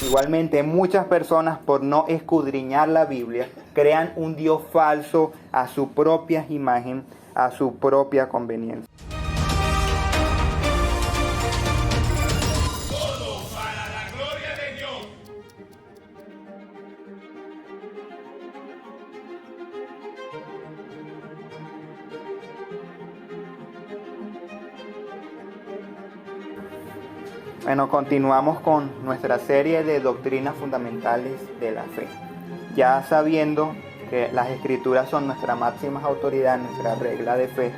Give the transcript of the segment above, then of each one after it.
Igualmente, muchas personas, por no escudriñar la Biblia, crean un Dios falso a su propia imagen, a su propia conveniencia. Todo para la gloria de Dios. Bueno, continuamos con nuestra serie de doctrinas fundamentales de la fe. Ya sabiendo que las escrituras son nuestra máxima autoridad, nuestra regla de fe,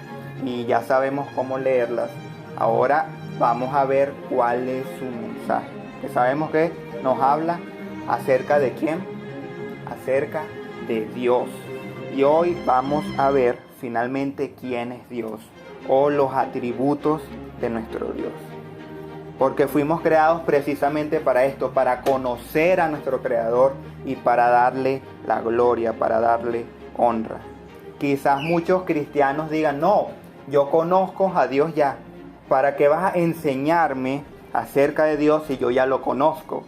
y ya sabemos cómo leerlas, ahora vamos a ver cuál es su mensaje. Que sabemos que nos habla acerca de quién, acerca de Dios. Y hoy vamos a ver finalmente quién es Dios o los atributos de nuestro Dios. Porque fuimos creados precisamente para esto, para conocer a nuestro Creador y para darle la gloria, para darle honra. Quizás muchos cristianos digan, no, yo conozco a Dios ya. ¿Para qué vas a enseñarme acerca de Dios si yo ya lo conozco?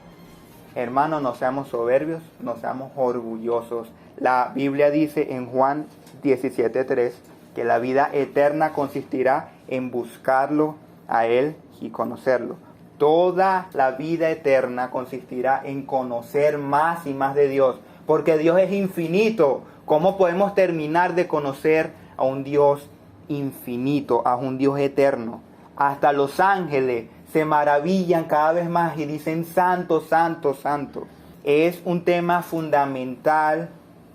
Hermanos, no seamos soberbios, no seamos orgullosos. La Biblia dice en Juan 17:3 que la vida eterna consistirá en buscarlo a Él y conocerlo. Toda la vida eterna consistirá en conocer más y más de Dios, porque Dios es infinito. ¿Cómo podemos terminar de conocer a un Dios infinito, a un Dios eterno? Hasta los ángeles se maravillan cada vez más y dicen santo, santo, santo. Es un tema fundamental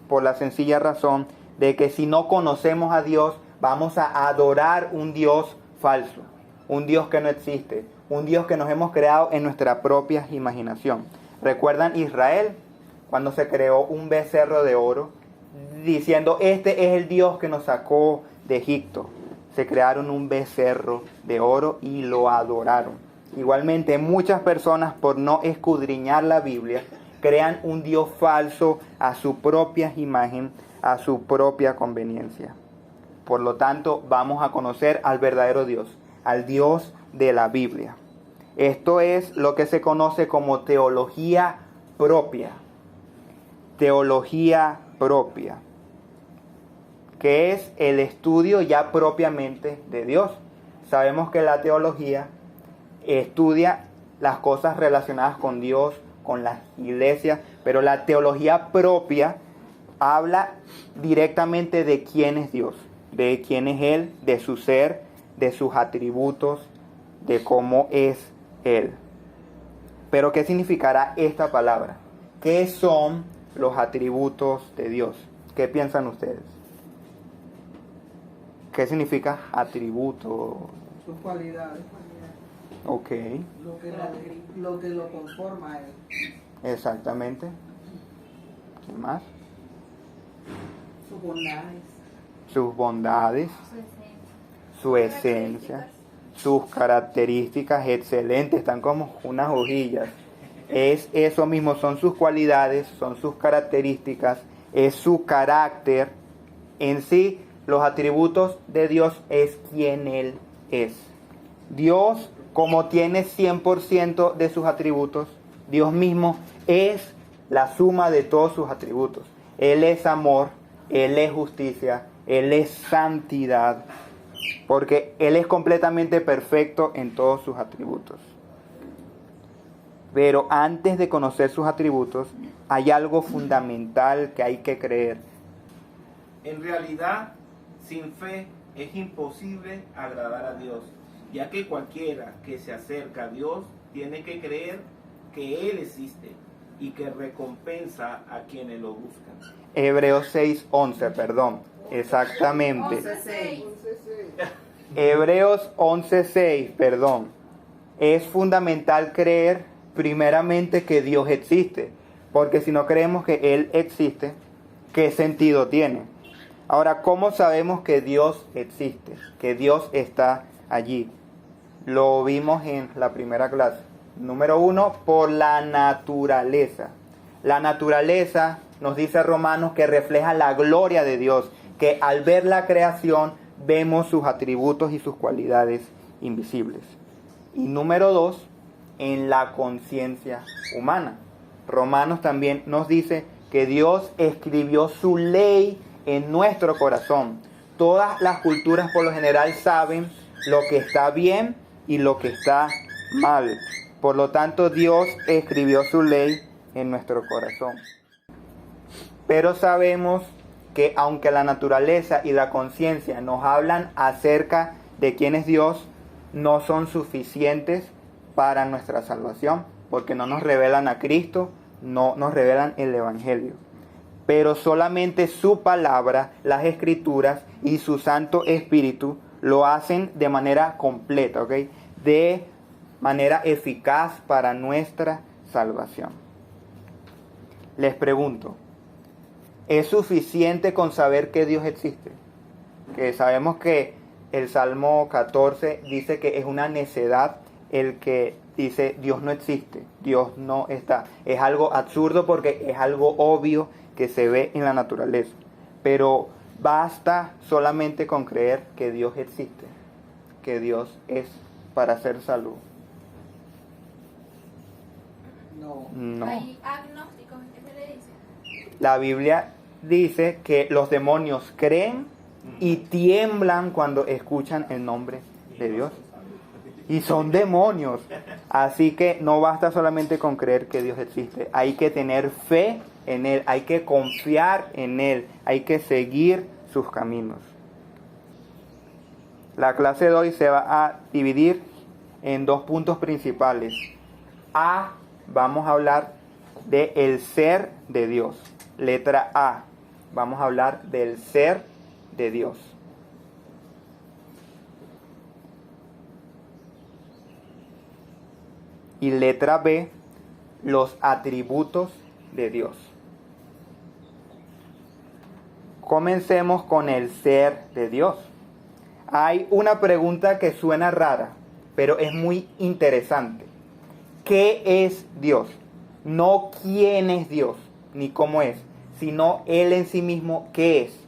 por la sencilla razón de que si no conocemos a Dios, vamos a adorar un Dios falso. Un Dios que no existe, un Dios que nos hemos creado en nuestra propia imaginación. ¿Recuerdan Israel? Cuando se creó un becerro de oro, diciendo, este es el Dios que nos sacó de Egipto. Se crearon un becerro de oro y lo adoraron. Igualmente, muchas personas, por no escudriñar la Biblia, crean un Dios falso a su propia imagen, a su propia conveniencia. Por lo tanto, vamos a conocer al verdadero Dios, al Dios de la Biblia. Esto es lo que se conoce como teología propia. Teología propia, que es el estudio ya propiamente de Dios. Sabemos que la teología estudia las cosas relacionadas con Dios, con las iglesias, pero la teología propia habla directamente de quién es Dios, de quién es Él, de su ser, de sus atributos, de cómo es Él. Pero ¿qué significará esta palabra? ¿Qué son los atributos de Dios? ¿Qué piensan ustedes? ¿Qué significa atributo? Sus cualidades. Ok, Lo que lo conforma a él. exactamente. ¿Qué más? Sus bondades. Sus bondades, su esencia, sus características excelentes, están como unas hojillas. Es eso mismo, son sus cualidades, son sus características, es su carácter. En sí, los atributos de Dios es quien Él es. Dios, como tiene 100% de sus atributos, Dios mismo es la suma de todos sus atributos. Él es amor, Él es justicia, Él es santidad, porque Él es completamente perfecto en todos sus atributos. Pero antes de conocer sus atributos, hay algo fundamental que hay que creer. En realidad, sin fe es imposible agradar a Dios, ya que cualquiera que se acerca a Dios tiene que creer que Él existe y que recompensa a quienes lo buscan. Hebreos 6:11, perdón, exactamente. 11:6. Hebreos 11:6, perdón. Es fundamental creer primeramente que Dios existe, porque si no creemos que Él existe, ¿qué sentido tiene? Ahora, ¿cómo sabemos que Dios existe? Que Dios está allí. Lo vimos en la primera clase. Número 1, por la naturaleza. La naturaleza, nos dice Romanos, que refleja la gloria de Dios, que al ver la creación vemos sus atributos y sus cualidades invisibles. Y número 2, en la conciencia humana. Romanos también nos dice que Dios escribió su ley en nuestro corazón. Todas las culturas por lo general saben lo que está bien y lo que está mal. Por lo tanto, Dios escribió su ley en nuestro corazón. Pero sabemos que aunque la naturaleza y la conciencia nos hablan acerca de quién es Dios, no son suficientes para nuestra salvación, porque no nos revelan a Cristo, no nos revelan el Evangelio. Pero solamente su palabra, las Escrituras y su Santo Espíritu lo hacen de manera completa, ¿ok? De manera eficaz para nuestra salvación. Les pregunto, ¿es suficiente con saber que Dios existe? Que sabemos que el Salmo 14 dice que es una necedad el que dice Dios no existe, Dios no está. Es algo absurdo porque es algo obvio que se ve en la naturaleza. Pero basta solamente con creer que Dios existe, que Dios es para ser salvo. No. Hay agnósticos, ¿qué se le dice? La Biblia dice que los demonios creen y tiemblan cuando escuchan el nombre de Dios. Y son demonios. Así que no basta solamente con creer que Dios existe. Hay que tener fe en Él. Hay que confiar en Él. Hay que seguir sus caminos. La clase de hoy se va a dividir en dos puntos principales. Vamos a hablar de el ser de Dios. Letra A. Vamos a hablar del ser de Dios. Y letra B, los atributos de Dios. Comencemos con el ser de Dios. Hay una pregunta que suena rara, pero es muy interesante. ¿Qué es Dios? No quién es Dios, ni cómo es, sino Él en sí mismo, ¿qué es?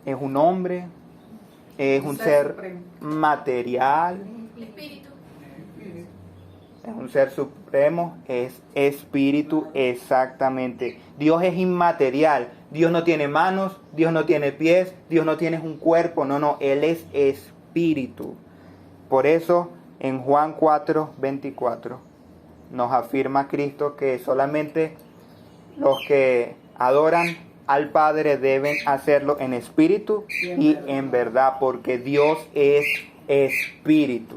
¿Es un hombre? ¿Es un ser material? Espíritu. Es un ser supremo, es espíritu, exactamente. Dios es inmaterial. Dios no tiene manos, Dios no tiene pies, Dios no tiene un cuerpo. No, Él es espíritu. Por eso en Juan 4:24 nos afirma Cristo que solamente los que adoran al Padre deben hacerlo en espíritu y en verdad, porque Dios es espíritu.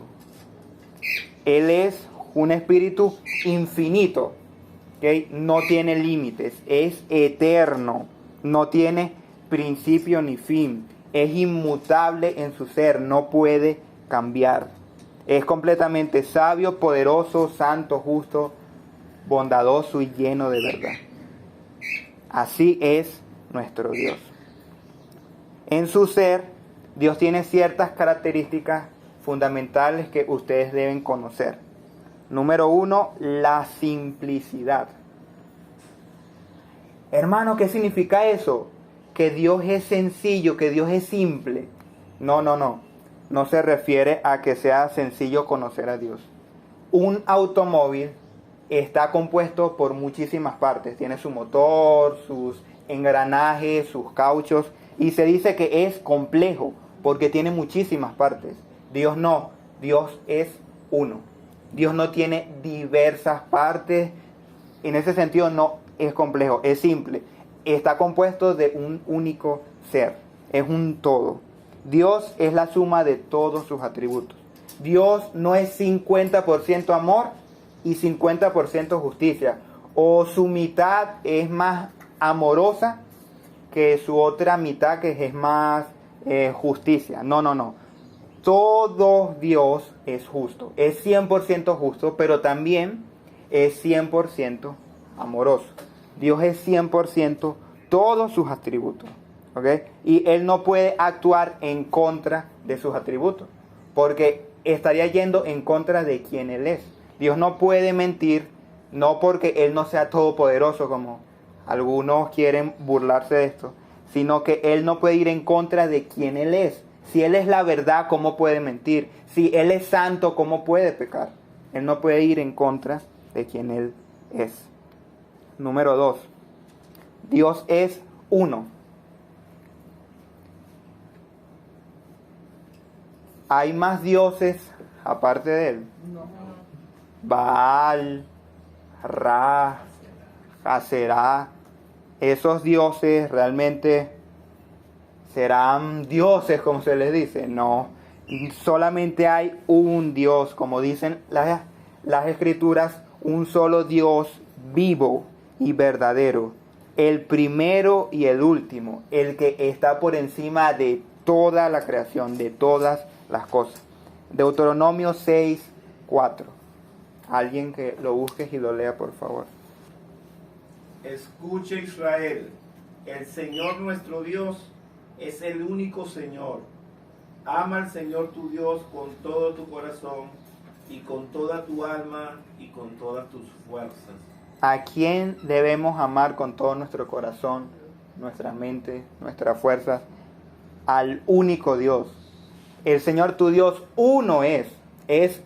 Él es un espíritu infinito, ¿okay? No tiene límites, es eterno, no tiene principio ni fin, es inmutable en su ser, no puede cambiar. Es completamente sabio, poderoso, santo, justo, bondadoso y lleno de verdad. Así es nuestro Dios. En su ser, Dios tiene ciertas características fundamentales que ustedes deben conocer. Número 1, la simplicidad. Hermano, ¿qué significa eso? Que Dios es sencillo, que Dios es simple. No. No se refiere a que sea sencillo conocer a Dios. Un automóvil está compuesto por muchísimas partes. Tiene su motor, sus engranajes, sus cauchos. Y se dice que es complejo porque tiene muchísimas partes. Dios no. Dios es uno. Dios no tiene diversas partes. En ese sentido no es complejo, es simple. Está compuesto de un único ser. Es un todo. Dios es la suma de todos sus atributos. Dios no es 50% amor y 50% justicia. O su mitad es más amorosa que su otra mitad que es más justicia. No. Todo Dios es justo. Es 100% justo, pero también es 100% amoroso. Dios es 100% todos sus atributos. ¿Okay? Y Él no puede actuar en contra de sus atributos, porque estaría yendo en contra de quien Él es. Dios no puede mentir, no porque Él no sea todopoderoso, como algunos quieren burlarse de esto, sino que Él no puede ir en contra de quien Él es. Si Él es la verdad, ¿cómo puede mentir? Si Él es santo, ¿cómo puede pecar? Él no puede ir en contra de quien Él es. Número 2. Dios es uno. ¿Hay más dioses aparte de Él? No. Baal, Ra, Aserá. Esos dioses realmente serán dioses, como se les dice. No, solamente hay un Dios, como dicen las Escrituras, un solo Dios vivo y verdadero, el primero y el último, el que está por encima de toda la creación, de todas las cosas. Deuteronomio 6:4. Alguien que lo busque y lo lea, por favor. Escucha, Israel, el Señor nuestro Dios es el único Señor. Ama al Señor tu Dios con todo tu corazón y con toda tu alma y con todas tus fuerzas. ¿A quién debemos amar con todo nuestro corazón, nuestra mente, nuestras fuerzas? Al único Dios. El Señor tu Dios uno es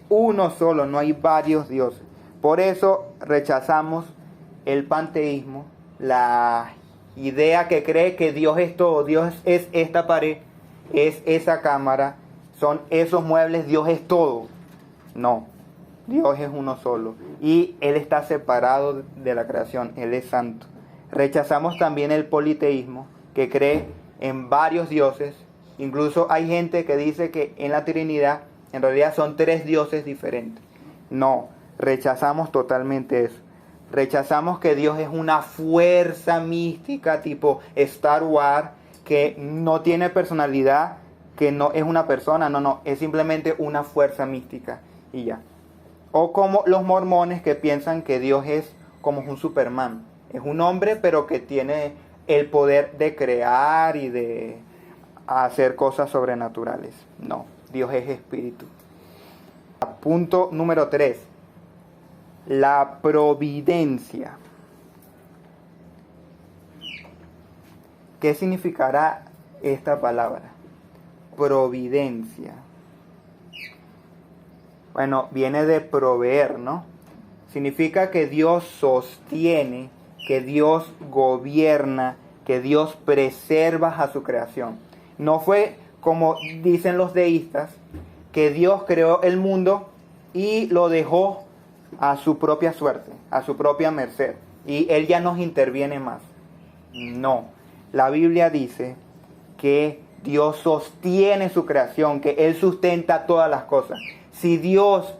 uno solo, no hay varios dioses. Por eso rechazamos el panteísmo, la idea que cree que Dios es todo, Dios es esta pared, es esa cámara, son esos muebles, Dios es todo. No, Dios es uno solo y Él está separado de la creación, Él es santo. Rechazamos también el politeísmo, que cree en varios dioses. Incluso hay gente que dice que en la Trinidad en realidad son 3 dioses diferentes. No, rechazamos totalmente eso. Rechazamos que Dios es una fuerza mística tipo Star Wars, que no tiene personalidad, que no es una persona, no, es simplemente una fuerza mística y ya. O como los mormones que piensan que Dios es como un Superman. Es un hombre pero que tiene el poder de crear y de hacer cosas sobrenaturales. No, Dios es espíritu. Punto número 3. La providencia. ¿Qué significará esta palabra? Providencia. Bueno, viene de proveer, ¿no? Significa que Dios sostiene, que Dios gobierna, que Dios preserva a su creación. No fue como dicen los deístas, que Dios creó el mundo y lo dejó a su propia suerte, a su propia merced, y Él ya nos interviene más. No, la Biblia dice que Dios sostiene su creación, que Él sustenta todas las cosas. Si Dios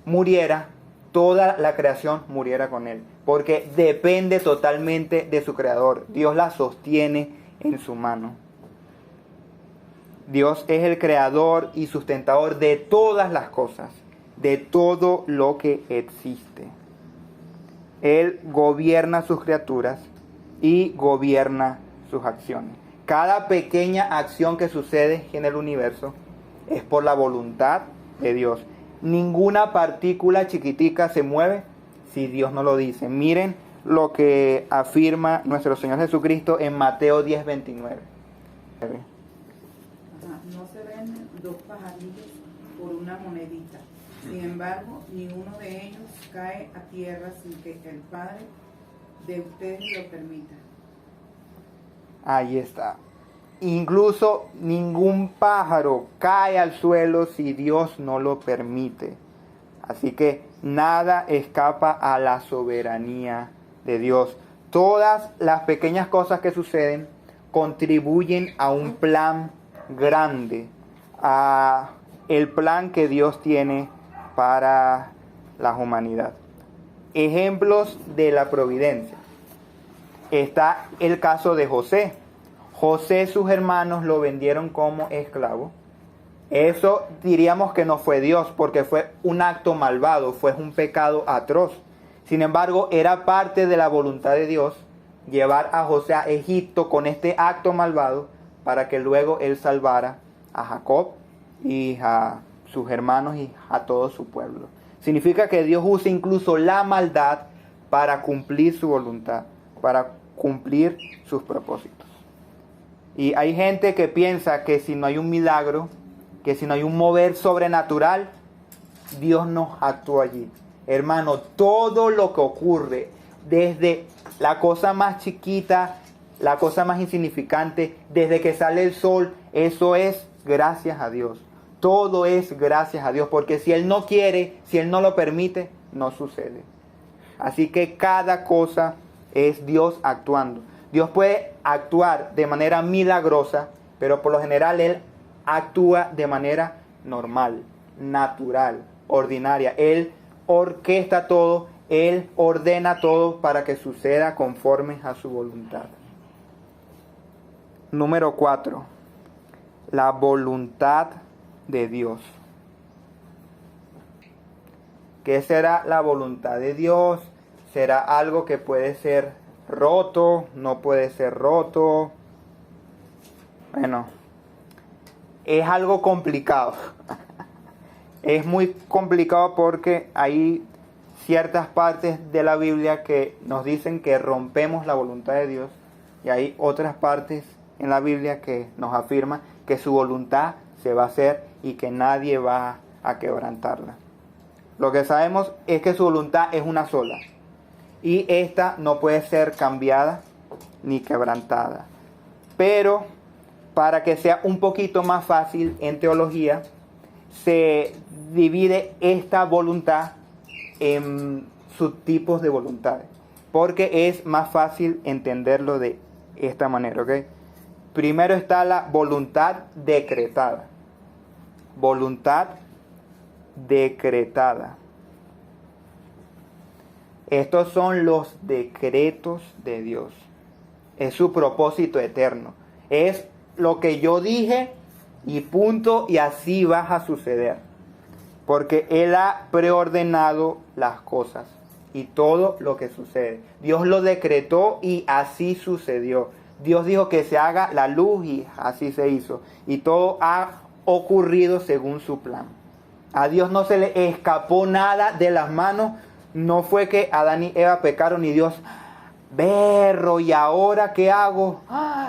muriera, toda la creación muriera con Él, porque depende totalmente de su creador. Dios la sostiene en su mano. Dios es el creador y sustentador de todas las cosas, de todo lo que existe. Él gobierna sus criaturas y gobierna sus acciones. Cada pequeña acción que sucede en el universo es por la voluntad de Dios. Ninguna partícula chiquitica se mueve si Dios no lo dice. Miren lo que afirma nuestro Señor Jesucristo en Mateo 10:29. No se venden 2 pajarillos por una monedita. Sin embargo, ni uno de ellos cae a tierra sin que el Padre de ustedes lo permita. Ahí está. Incluso ningún pájaro cae al suelo si Dios no lo permite. Así que nada escapa a la soberanía de Dios. Todas las pequeñas cosas que suceden contribuyen a un plan grande, a el plan que Dios tiene para la humanidad. Ejemplos de la providencia. Está el caso de José. José, sus hermanos lo vendieron como esclavo. Eso diríamos que no fue Dios, porque fue un acto malvado, fue un pecado atroz. Sin embargo, era parte de la voluntad de Dios llevar a José a Egipto con este acto malvado para que luego él salvara a Jacob y a sus hermanos y a todo su pueblo. Significa que Dios usa incluso la maldad para cumplir su voluntad, para cumplir sus propósitos. Y hay gente que piensa que si no hay un milagro, que si no hay un mover sobrenatural, Dios no actúa allí. Hermano, todo lo que ocurre, desde la cosa más chiquita, la cosa más insignificante, desde que sale el sol, eso es gracias a Dios. Todo es gracias a Dios, porque si Él no quiere, si Él no lo permite, no sucede. Así que cada cosa es Dios actuando. Dios puede actuar de manera milagrosa, pero por lo general Él actúa de manera normal, natural, ordinaria. Él orquesta todo, Él ordena todo para que suceda conforme a su voluntad. Número 4. La voluntad de Dios. ¿Qué será la voluntad de Dios? ¿Será algo que puede ser roto? ¿No puede ser roto? Bueno, es algo complicado. Es muy complicado porque hay ciertas partes de la Biblia que nos dicen que rompemos la voluntad de Dios, y hay otras partes en la Biblia que nos afirman que su voluntad se va a hacer y que nadie va a quebrantarla. Lo que sabemos es que su voluntad es una sola, y esta no puede ser cambiada ni quebrantada. Pero para que sea un poquito más fácil en teología, se divide esta voluntad en subtipos de voluntades, porque es más fácil entenderlo de esta manera, ¿ok? Primero está la voluntad decretada. Voluntad decretada. Estos son los decretos de Dios. Es su propósito eterno. Es lo que yo dije y punto, y así va a suceder. Porque Él ha preordenado las cosas y todo lo que sucede. Dios lo decretó y así sucedió. Dios dijo que se haga la luz y así se hizo. Y todo ha ocurrido según su plan. A Dios no se le escapó nada de las manos. No fue que Adán y Eva pecaron y Dios, berro, ¿y ahora qué hago?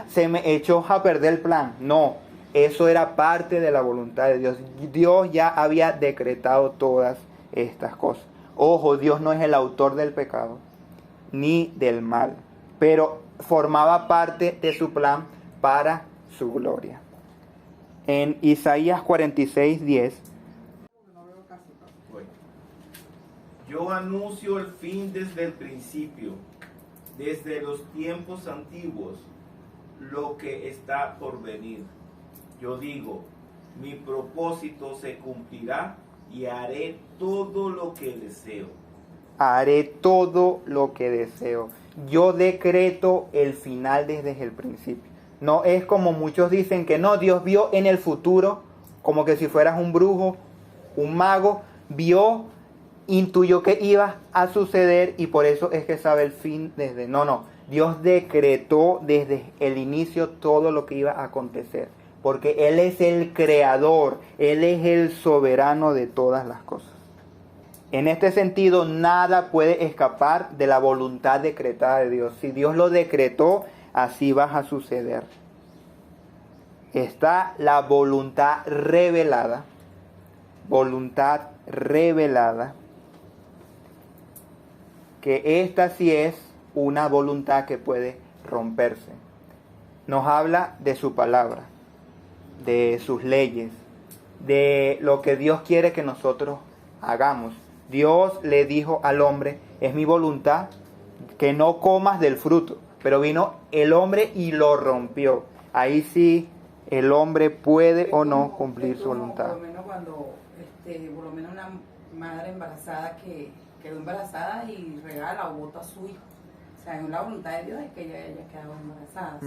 Se me echó a perder el plan. No, eso era parte de la voluntad de Dios. Dios ya había decretado todas estas cosas. Ojo, Dios no es el autor del pecado ni del mal, pero formaba parte de su plan para su gloria. En Isaías 46:10. Yo anuncio el fin desde el principio, desde los tiempos antiguos, lo que está por venir. Yo digo, mi propósito se cumplirá y haré todo lo que deseo. Haré todo lo que deseo. Yo decreto el final desde el principio. No es como muchos dicen que no, Dios vio en el futuro, como que si fueras un brujo, un mago, vio, intuyó que iba a suceder y por eso es que sabe el fin desde... No, Dios decretó desde el inicio todo lo que iba a acontecer, porque Él es el creador, Él es el soberano de todas las cosas. En este sentido, nada puede escapar de la voluntad decretada de Dios. Si Dios lo decretó, así va a suceder. Está la voluntad revelada. Voluntad revelada. Que esta sí es una voluntad que puede romperse. Nos habla de su palabra, de sus leyes, de lo que Dios quiere que nosotros hagamos. Dios le dijo al hombre, es mi voluntad que no comas del fruto. Pero vino el hombre y lo rompió. Ahí sí el hombre puede o no cumplir su voluntad. Por lo menos cuando, por lo menos una madre embarazada que quedó embarazada y regala o bota a su hijo. O sea, en la voluntad de Dios es que ella quedaba embarazada.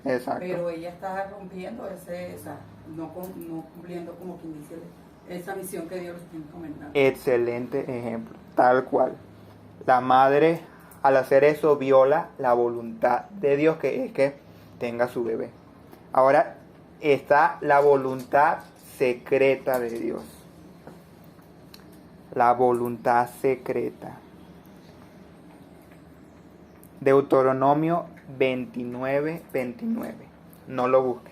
Exacto. Pero ella está rompiendo no cumpliendo, como quien dice, esa misión que Dios les tiene encomendado. Excelente ejemplo, tal cual. La madre, al hacer eso, viola la voluntad de Dios, que es que tenga su bebé. Ahora está la voluntad secreta de Dios. La voluntad secreta. Deuteronomio 29:29. No lo busque.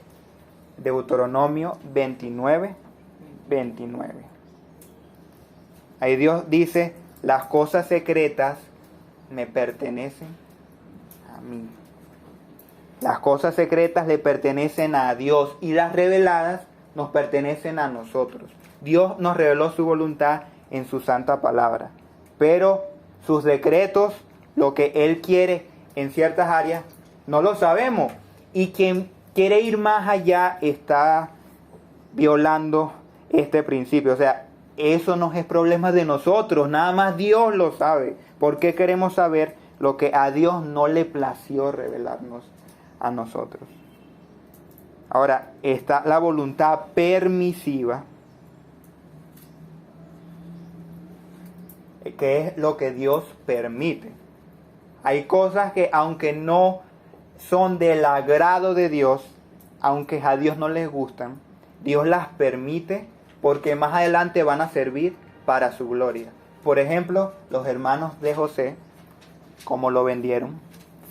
Deuteronomio 29:29. Ahí Dios dice, las cosas secretas me pertenecen a mí. Las cosas secretas le pertenecen a Dios y las reveladas nos pertenecen a nosotros. Dios nos reveló su voluntad en su santa palabra, pero sus decretos, lo que Él quiere en ciertas áreas, no lo sabemos. Y quien quiere ir más allá está violando este principio. O sea, eso no es problema de nosotros, nada más Dios lo sabe. ¿Por qué queremos saber lo que a Dios no le plació revelarnos a nosotros? Ahora, está la voluntad permisiva, que es lo que Dios permite. Hay cosas que aunque no son del agrado de Dios, aunque a Dios no les gustan, Dios las permite porque más adelante van a servir para su gloria. Por ejemplo, los hermanos de José, como lo vendieron,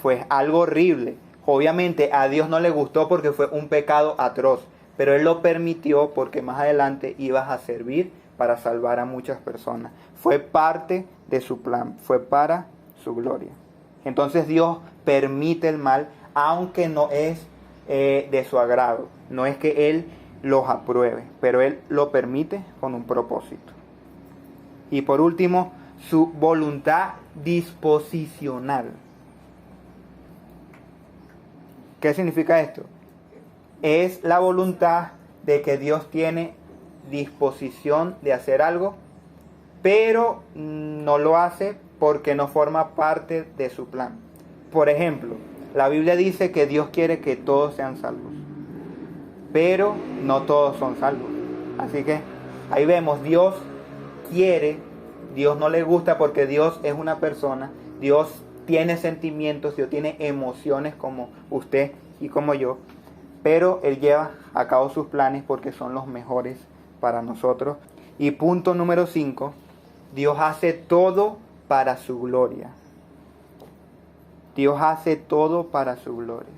fue algo horrible. Obviamente a Dios no le gustó porque fue un pecado atroz, pero Él lo permitió porque más adelante ibas a servir para salvar a muchas personas. Fue parte de su plan, fue para su gloria. Entonces Dios permite el mal, aunque no es de su agrado. No es que Él los apruebe, pero Él lo permite con un propósito. Y por último, su voluntad disposicional. ¿Qué significa esto? Es la voluntad de que Dios tiene disposición de hacer algo, pero no lo hace porque no forma parte de su plan. Por ejemplo, la Biblia dice que Dios quiere que todos sean salvos, pero no todos son salvos. Así que ahí vemos, Dios quiere, Dios no le gusta porque Dios es una persona, Dios tiene sentimientos, Dios tiene emociones como usted y como yo, pero Él lleva a cabo sus planes porque son los mejores para nosotros. Y punto número 5, Dios hace todo para su gloria. Dios hace todo para su gloria.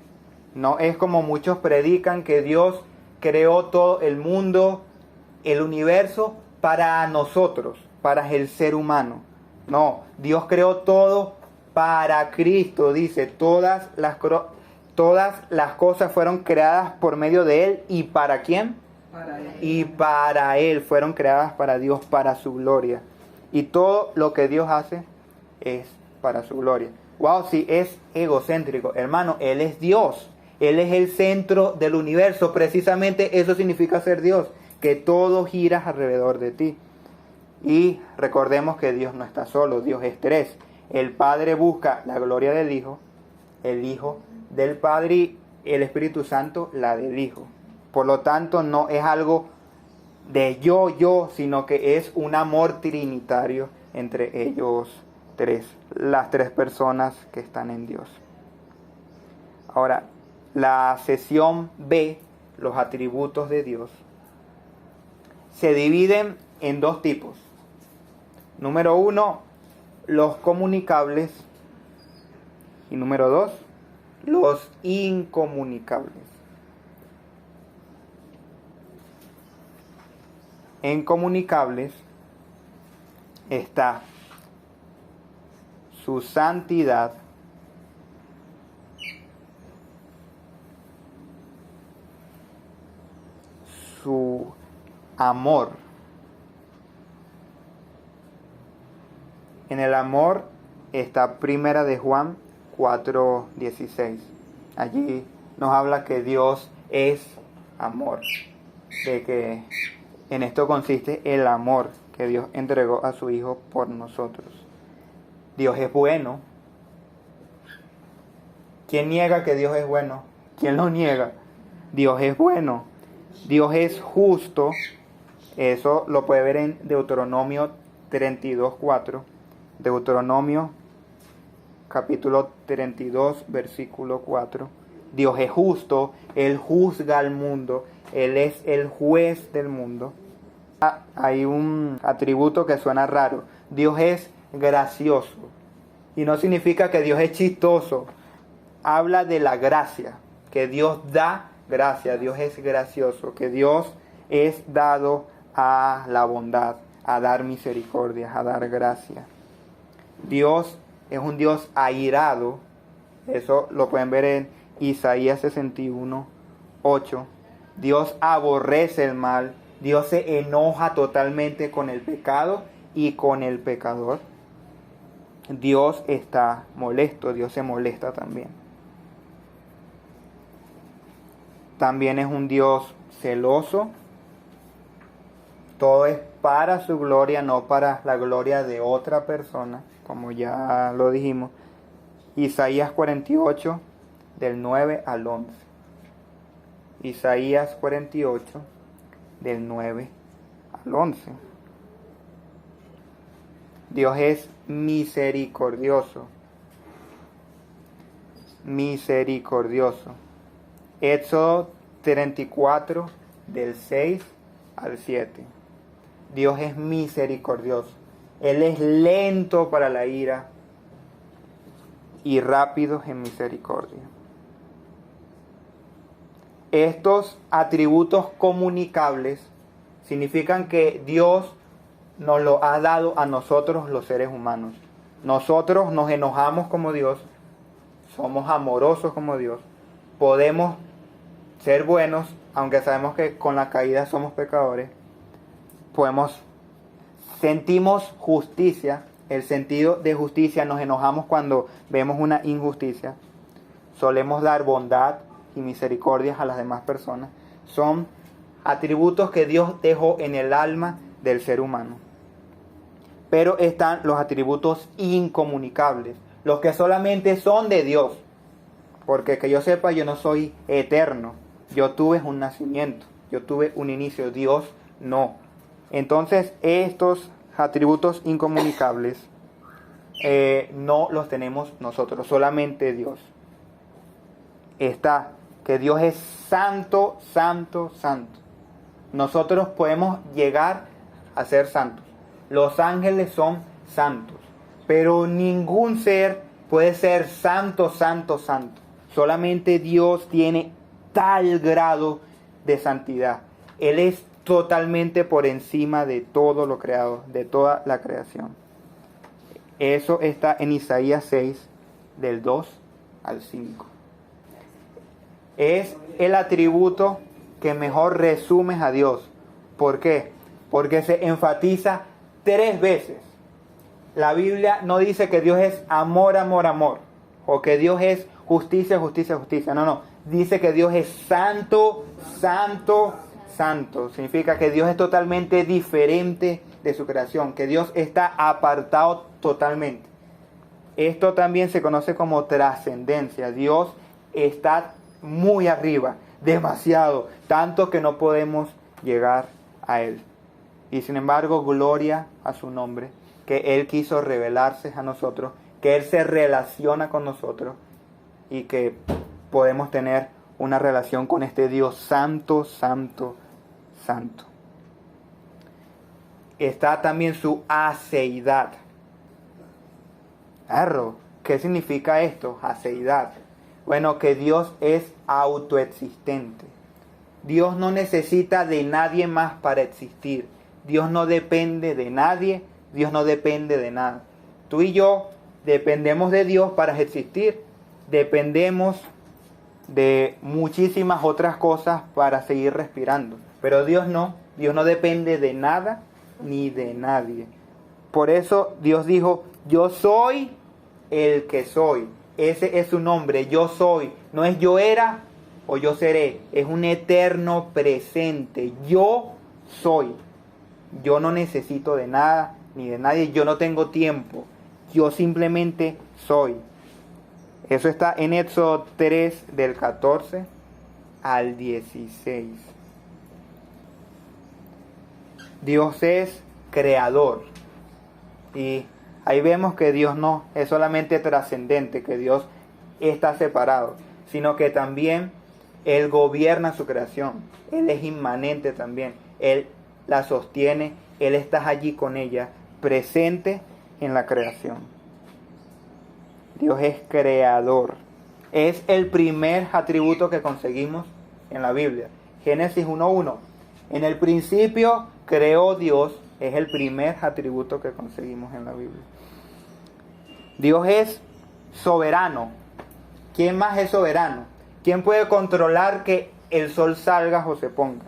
No es como muchos predican que Dios creó todo el mundo, el universo para nosotros, para el ser humano. No, Dios creó todo para Cristo, dice, todas las cosas fueron creadas por medio de Él. ¿Y para quién? Para Él. Y para Él, fueron creadas para Dios, para su gloria. Y todo lo que Dios hace es para su gloria. Wow, si es egocéntrico, hermano, Él es Dios. Él es el centro del universo. Precisamente eso significa ser Dios, que todo gira alrededor de ti. Y recordemos que Dios no está solo, Dios es tres. El Padre busca la gloria del Hijo, el Hijo del Padre y el Espíritu Santo la del Hijo. Por lo tanto, no es algo de yo, sino que es un amor trinitario entre ellos tres, las tres personas que están en Dios. Ahora, la sección B, los atributos de Dios, se dividen en dos tipos. Número 1, los comunicables. Y número 2, los incomunicables. En comunicables está su santidad, su amor. En el amor está Primera de Juan 4:16. Allí nos habla que Dios es amor, de que en esto consiste el amor que Dios entregó a su Hijo por nosotros. Dios es bueno. ¿Quién niega que Dios es bueno? ¿Quién lo niega? Dios es bueno. Dios es justo. Eso lo puede ver en Deuteronomio 32:4. Deuteronomio capítulo 32, versículo 4. Dios es justo, Él juzga al mundo, Él es el juez del mundo. Hay un atributo que suena raro. Dios es gracioso. Y no significa que Dios es chistoso. Habla de la gracia, que Dios da gracia, Dios es gracioso, que Dios es dado a la bondad, a dar misericordia, a dar gracia. Dios es un Dios airado. Eso lo pueden ver en Isaías 61:8. Dios aborrece el mal. Dios se enoja totalmente con el pecado y con el pecador. Dios está molesto. Dios se molesta también. También es un Dios celoso. Todo es para su gloria, no para la gloria de otra persona, como ya lo dijimos. Isaías 48, del 9 al 11. Isaías 48, del 9 al 11. Dios es misericordioso. Misericordioso. Éxodo 34, del 6 al 7. Dios es misericordioso. Él es lento para la ira y rápido en misericordia. Estos atributos comunicables significan que Dios nos lo ha dado a nosotros los seres humanos. Nosotros nos enojamos como Dios, somos amorosos como Dios, podemos ser buenos, aunque sabemos que con la caída somos pecadores. Sentimos justicia, el sentido de justicia, nos enojamos cuando vemos una injusticia. Solemos dar bondad y misericordia a las demás personas. Son atributos que Dios dejó en el alma del ser humano. Pero están los atributos incomunicables, los que solamente son de Dios. Porque que yo sepa, yo no soy eterno. Yo tuve un nacimiento, yo tuve un inicio, Dios no. Entonces estos atributos incomunicables no los tenemos nosotros, solamente Dios. Está que Dios es santo, santo, santo. Nosotros podemos llegar a ser santos. Los ángeles son santos, pero ningún ser puede ser santo, santo, santo. Solamente Dios tiene tal grado de santidad. Él es totalmente por encima de todo lo creado, de toda la creación. Eso está en Isaías 6, del 2 al 5. Es el atributo que mejor resume a Dios. ¿Por qué? Porque se enfatiza 3 veces. La Biblia no dice que Dios es amor, amor, amor, o que Dios es justicia, justicia, justicia. No. Dice que Dios es santo, santo, santo. Significa que Dios es totalmente diferente de su creación, que Dios está apartado totalmente. Esto también se conoce como trascendencia. Dios está muy arriba, demasiado, tanto que no podemos llegar a Él. Y sin embargo, gloria a su nombre, que Él quiso revelarse a nosotros, que Él se relaciona con nosotros y que podemos tener una relación con este Dios santo, santo, santo. Está también su aceidad. ¿Qué significa esto? Aceidad. Bueno, que Dios es autoexistente. Dios no necesita de nadie más para existir. Dios no depende de nadie. Dios no depende de nada. Tú y yo dependemos de Dios para existir. Dependemos de muchísimas otras cosas para seguir respirando. Pero Dios no. Dios no depende de nada ni de nadie. Por eso Dios dijo, yo soy el que soy. Ese es su nombre, yo soy. No es yo era o yo seré. Es un eterno presente. Yo soy. Yo no necesito de nada ni de nadie. Yo no tengo tiempo. Yo simplemente soy. Eso está en Éxodo 3, del 14 al 16. Dios es creador. Y ahí vemos que Dios no es solamente trascendente, que Dios está separado, sino que también Él gobierna su creación. Él es inmanente también. Él la sostiene. Él está allí con ella, presente en la creación. Dios es creador. Es el primer atributo que conseguimos en la Biblia. Génesis 1:1. En el principio creó Dios. Es el primer atributo que conseguimos en la Biblia. Dios es soberano. ¿Quién más es soberano? ¿Quién puede controlar que el sol salga o se ponga?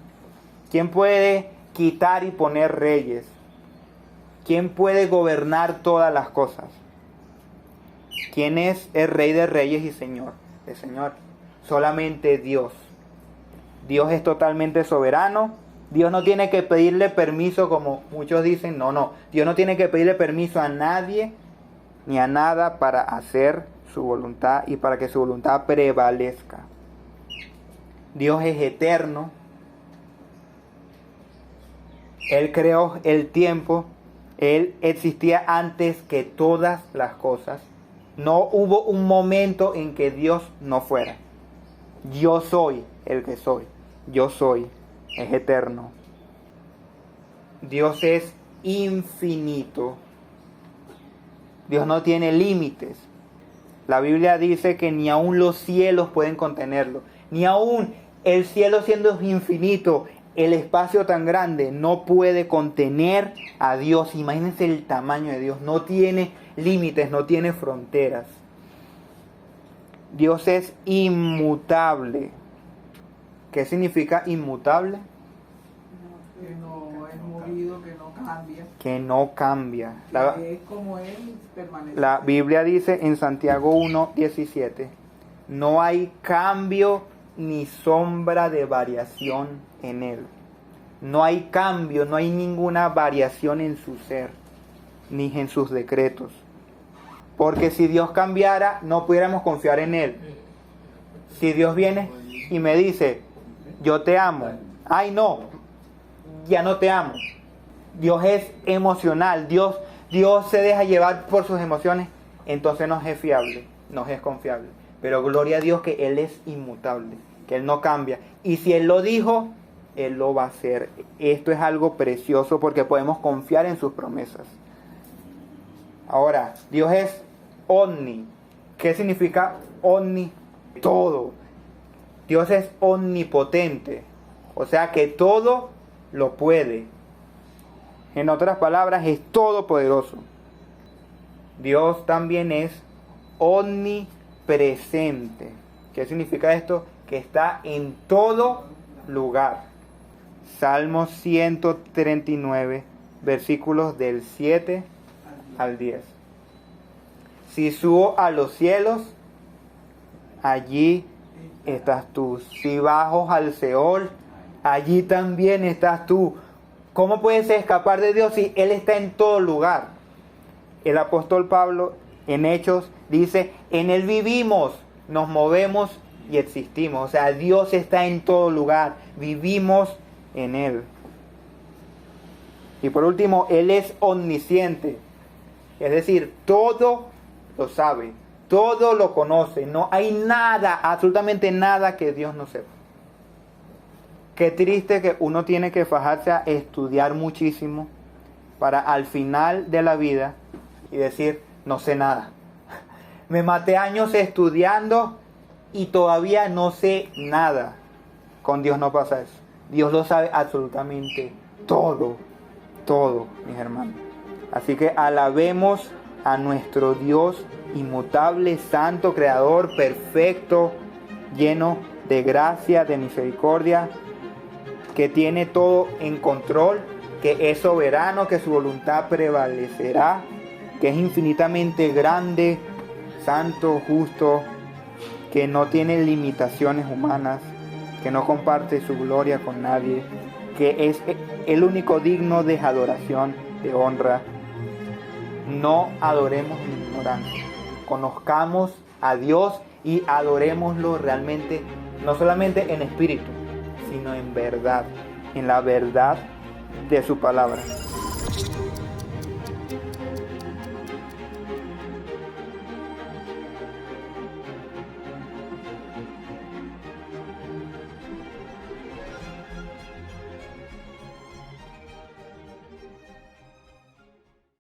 ¿Quién puede quitar y poner reyes? ¿Quién puede gobernar todas las cosas? ¿Quién es el Rey de Reyes y Señor de Señores? Solamente Dios. Dios es totalmente soberano. Dios no tiene que pedirle permiso, como muchos dicen. No. Dios no tiene que pedirle permiso a nadie ni a nada para hacer su voluntad y para que su voluntad prevalezca. Dios es eterno. Él creó el tiempo. Él existía antes que todas las cosas. No hubo un momento en que Dios no fuera. Yo soy el que soy. Yo soy. Es eterno. Dios es infinito. Dios no tiene límites. La Biblia dice que ni aun los cielos pueden contenerlo. Ni aun el cielo, siendo infinito, el espacio tan grande, no puede contener a Dios. Imagínense el tamaño de Dios. No tiene límites, no tiene fronteras. Dios es inmutable. ¿Qué significa inmutable? Que no es movido, que no cambia. Que no cambia. Que es como Él permanece. La Biblia dice en Santiago 1:17, no hay cambio ni sombra de variación en Él. No hay cambio, no hay ninguna variación en su ser, ni en sus decretos. Porque si Dios cambiara, no pudiéramos confiar en Él. Si Dios viene y me dice, yo te amo. Ay, no, ya no te amo. Dios es emocional. Dios se deja llevar por sus emociones. Entonces no es fiable, no es confiable. Pero gloria a Dios que Él es inmutable, que Él no cambia. Y si Él lo dijo, Él lo va a hacer. Esto es algo precioso porque podemos confiar en sus promesas. Ahora, Dios es omni. ¿Qué significa omni? Todo. Dios es omnipotente. O sea que todo lo puede. En otras palabras, es todopoderoso. Dios también es omnipresente. ¿Qué significa esto? Que está en todo lugar. Salmo 139, versículos del 7 al 10. Si subo a los cielos, allí estás tú. Si bajo al Seol, allí también estás tú. ¿Cómo puedes escapar de Dios si Él está en todo lugar? El apóstol Pablo en Hechos dice, en Él vivimos, nos movemos y existimos. O sea, Dios está en todo lugar, vivimos en Él. Y por último, Él es omnisciente. Es decir, todo lo sabe, todo lo conoce. No hay nada, absolutamente nada que Dios no sepa. Qué triste que uno tiene que fajarse a estudiar muchísimo para al final de la vida y decir, no sé nada. Me maté años estudiando y todavía no sé nada. Con Dios no pasa eso. Dios lo sabe absolutamente todo, mis hermanos. Así que alabemos a nuestro Dios inmutable, santo, creador, perfecto, lleno de gracia, de misericordia, que tiene todo en control, que es soberano, que su voluntad prevalecerá, que es infinitamente grande, santo, justo, que no tiene limitaciones humanas, que no comparte su gloria con nadie, que es el único digno de adoración, de honra. No adoremos en ignorancia, conozcamos a Dios y adorémoslo realmente, no solamente en espíritu, sino en verdad, en la verdad de su palabra.